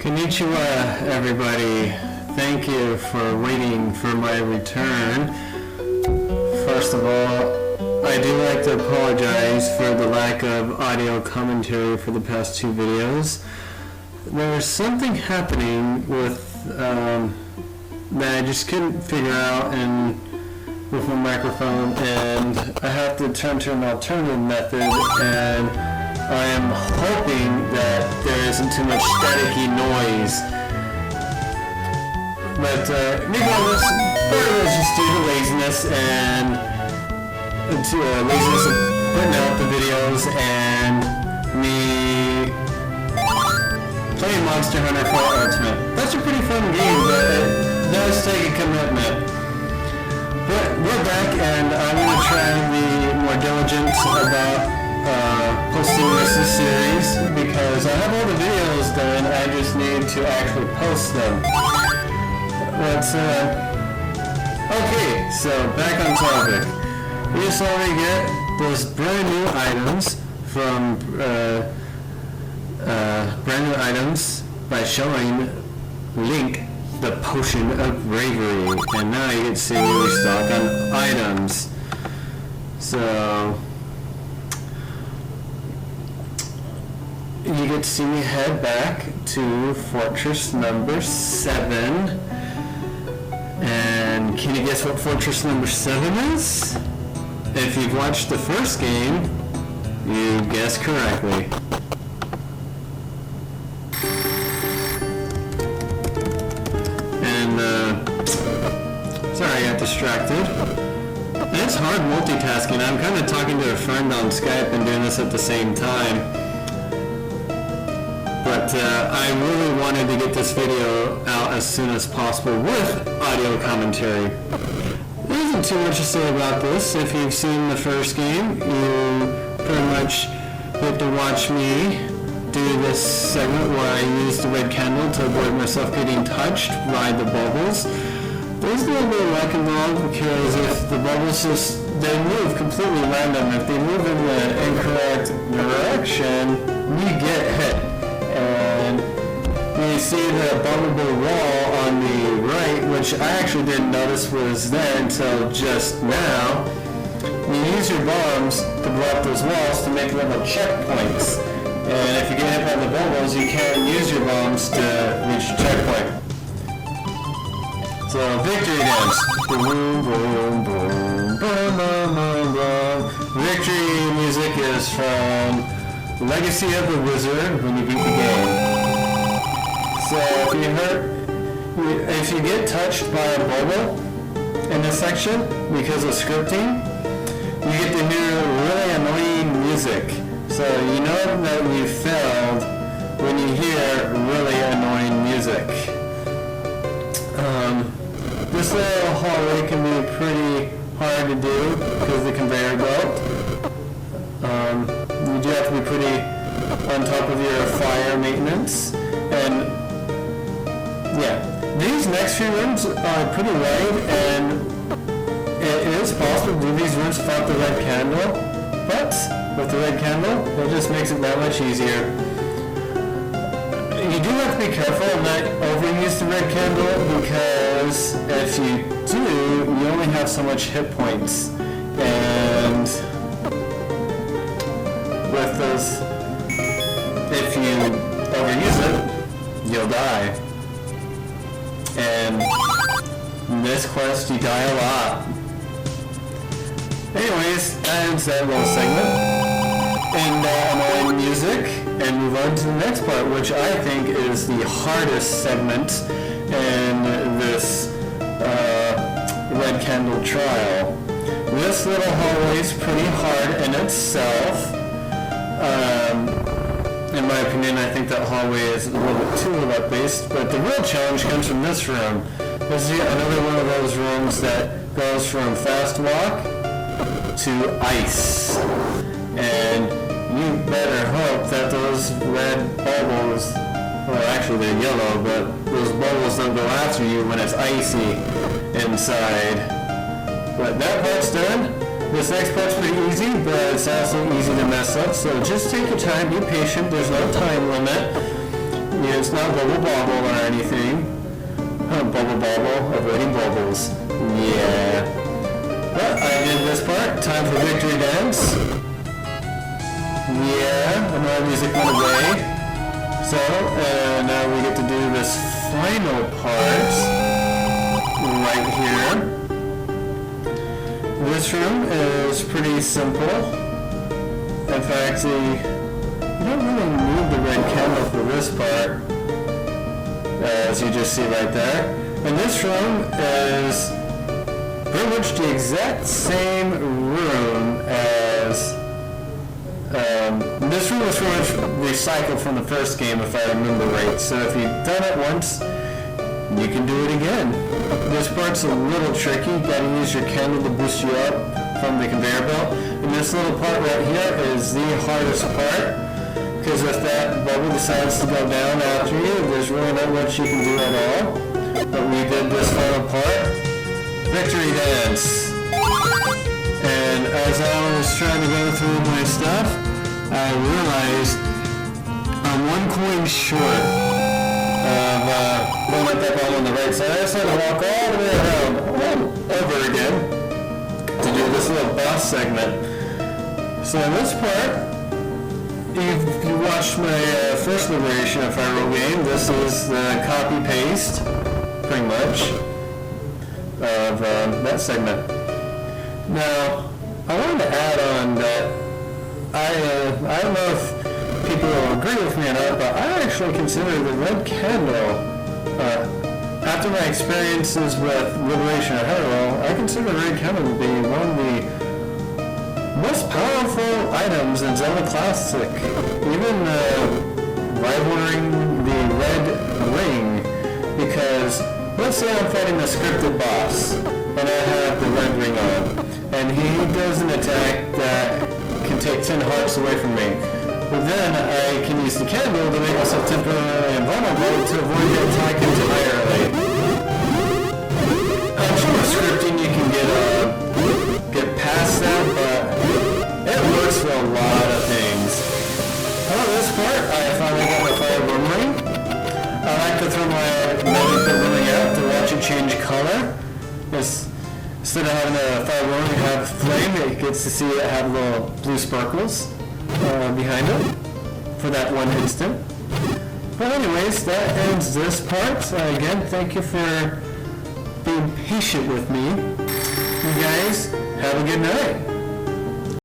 Konnichiwa, everybody. Thank you for waiting for my return. First of all, I do like to apologize for the lack of audio commentary for the past two videos. There's something happening with that I just couldn't figure out with my microphone, and I have to turn to an alternative method, and I am hoping that there isn't too much staticky noise. But regardless, part of it is just due to laziness and laziness of putting out the videos and me playing Monster Hunter 4 Ultimate. That's a pretty fun game, but it does take a commitment. But we're back, and I'm going to try and be more diligent about posting this series, because I have all the videos done, I just need to actually post them. But, okay, so back on topic. We saw we get those brand new items from, brand new items by showing Link the Potion of Bravery, and now you get to see me restock on items. So you get to see me head back to Fortress number 7. And can you guess what Fortress number 7 is? If you've watched the first game, you guessed correctly. Sorry, I got distracted. And it's hard multitasking. I'm kind of talking to a friend on Skype and doing this at the same time. But I really wanted to get this video out as soon as possible with audio commentary. There isn't too much to say about this. If you've seen the first game, you pretty much get to watch me do this segment where I use the red candle to avoid myself getting touched by the bubbles. There's a little bit of luck involved, because if the bubbles they move completely random. If they move in the incorrect direction, we get hit. And you see the bubbleable wall on the right, which I actually didn't notice was there until just now. You use your bombs to blow up those walls to make little checkpoints. And if you get hit by the bubbles, you can't use your bombs to reach your checkpoint. So, victory dance. Boom, boom, boom, boom, boom, boom, boom. Victory music is from Legacy of the Wizard when you beat the game. So, if you get touched by a bubble in this section because of scripting, you get to hear really annoying music. So, you know that you failed when you hear really annoying music. This little hallway can be pretty hard to do because of the conveyor belt. You do have to be pretty on top of your fire maintenance. And yeah, these next few rooms are pretty wide, and it is possible to do these rooms without the red candle, but with the red candle, it just makes it that much easier. You do have to be careful and not overuse the red candle, because if you do, you only have so much hit points. And with those, if you overuse it, you'll die. And in this quest, you die a lot. Anyways, that ends that little segment. And annoying music, and move on to the next part, which I think is the hardest segment in this red candle trial. This little hallway is pretty hard in itself. In my opinion, I think that hallway is a little bit too roulette-based, but the real challenge comes from this room. This is another one of those rooms that goes from fast walk to ice. And you better hope that those red bubbles, well actually they're yellow, but those bubbles don't go after you when it's icy inside. But that part's done. This next part's pretty easy, but it's also easy to mess up, so just take your time, be patient, there's no time limit. Yeah, it's not bubble bobble or anything. Bubble bobble, avoiding bubbles. Yeah. Well, I did this part. Time for victory dance. Yeah, and our music went away. So, now we get to do this final part right here. This room is pretty simple. In fact, you don't really need the red candle for this part, as you just see right there. And this room is pretty much the exact same room as this room was pretty much recycled from the first game, if I remember right. So if you've done it once, you can do it again. This part's a little tricky. You gotta use your candle to boost you up from the conveyor belt. And this little part right here is the hardest part, because if that bubble decides to go down after you, there's really not much you can do at all. But we did this final part. Victory dance. And as I was trying to go through my stuff, I realized I'm 1 coin short of going with that ball on the right side. I just had to walk all the way around over again to do this little boss segment. So in this part, you watched my first Liberation of Firewall game. This is the copy-paste, pretty much, of that segment. Now, I wanted to add on that I don't know if people will agree with me or not, but I actually consider the red candle, after my experiences with Liberation of Firewall, I consider the red candle to be one of the most powerful items in Zelda Classic, even rivaling the red ring, because let's say I'm fighting a scripted boss and I have the red ring on, and he does an attack that can take 10 hearts away from me. But then I can use the candle to make myself temporarily invulnerable to avoid the attack entirely. I'm sure with scripting you can get past that, but it works for a lot of things. Oh, this part, I finally got my fire boomerang. I like to throw my magic boomerang out to watch it change color. Instead of having a fire boomerang have flame, it gets to see it have little blue sparkles behind it for that one instant. But anyways, that ends this part. Again, thank you for being patient with me. You guys, have a good night.